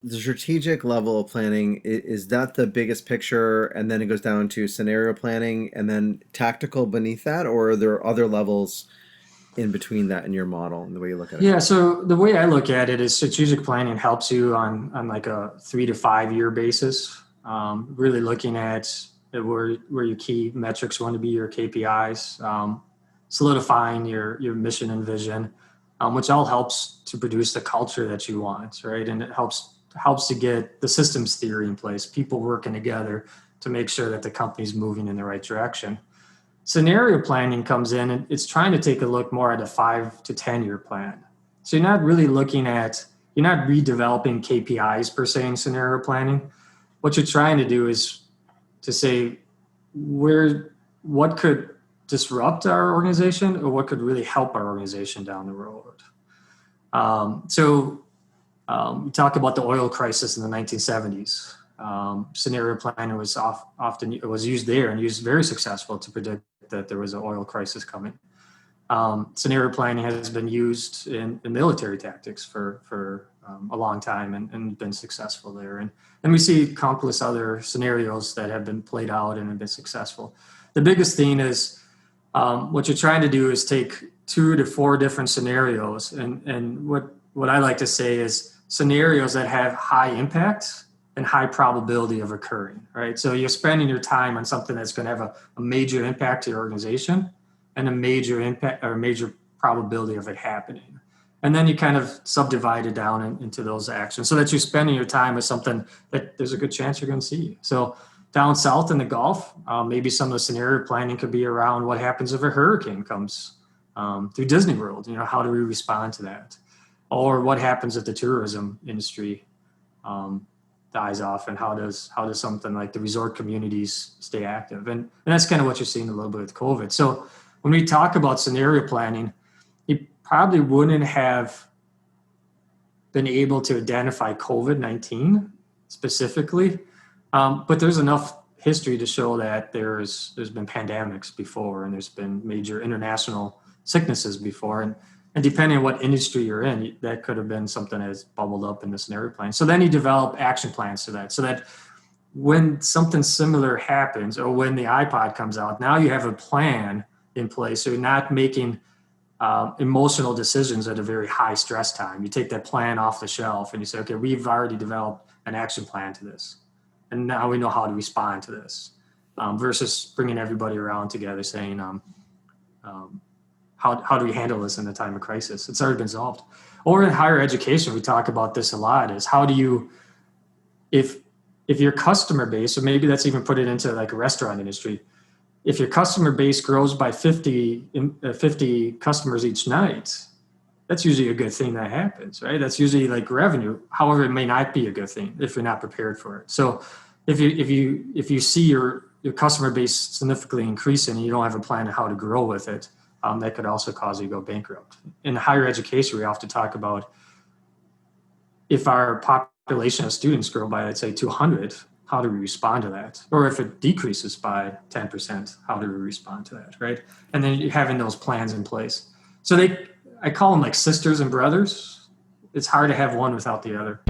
the strategic level of planning, is that the biggest picture, and then it goes down to scenario planning and then tactical beneath that, or are there other levels in between that in your model and the way you look at it? Yeah, so the way I look at it is strategic planning helps you on like a 3 to 5 year basis. Really looking at where your key metrics want to be, your KPIs, solidifying your mission and vision, which all helps to produce the culture that you want, right? And it helps to get the systems theory in place, people working together to make sure that the company's moving in the right direction. Scenario planning comes in and it's trying to take a look more at a 5 to 10 year plan. So you're not redeveloping KPIs per se in scenario planning. What you're trying to do is to say what could disrupt our organization or what could really help our organization down the road. We talk about the oil crisis in the 1970s. Scenario planning often it was used there and used very successful to predict that there was an oil crisis coming. Scenario planning has been used in military tactics for a long time and been successful there. And we see countless other scenarios that have been played out and have been successful. The biggest thing is what you're trying to do is take 2 to 4 different scenarios. And what I like to say is scenarios that have high impact and high probability of occurring, right? So you're spending your time on something that's going to have a major impact to your organization and a major impact or a major probability of it happening. And then you kind of subdivide it down into those actions so that you're spending your time with something that there's a good chance you're going to see. So down south in the Gulf, maybe some of the scenario planning could be around what happens if a hurricane comes through Disney World. How do we respond to that? Or what happens if the tourism industry dies off, and how does something like the resort communities stay active? And that's kind of what you're seeing a little bit with COVID. So when we talk about scenario planning, you probably wouldn't have been able to identify COVID-19 specifically, but there's enough history to show that there's been pandemics before, and there's been major international sicknesses before, and depending on what industry you're in, that could have been something that's bubbled up in the scenario plan. So then you develop action plans to that, so that when something similar happens, or when the iPod comes out, now you have a plan in place. So you're not making emotional decisions at a very high stress time. You take that plan off the shelf and you say, okay, we've already developed an action plan to this, and now we know how to respond to this, versus bringing everybody around together saying, how do we handle this in a time of crisis? It's already been solved. Or in higher education, we talk about this a lot, is how do you, if your customer base, or maybe that's even put it into like a restaurant industry, if your customer base grows by 50 customers each night, that's usually a good thing that happens, right? That's usually like revenue. However, it may not be a good thing if you're not prepared for it. So if you see your customer base significantly increasing and you don't have a plan on how to grow with it, that could also cause you to go bankrupt. In higher education, we often talk about if our population of students grow by, let's say, 200, how do we respond to that? Or if it decreases by 10%, how do we respond to that, right? And then you're having those plans in place. So I call them like sisters and brothers. It's hard to have one without the other.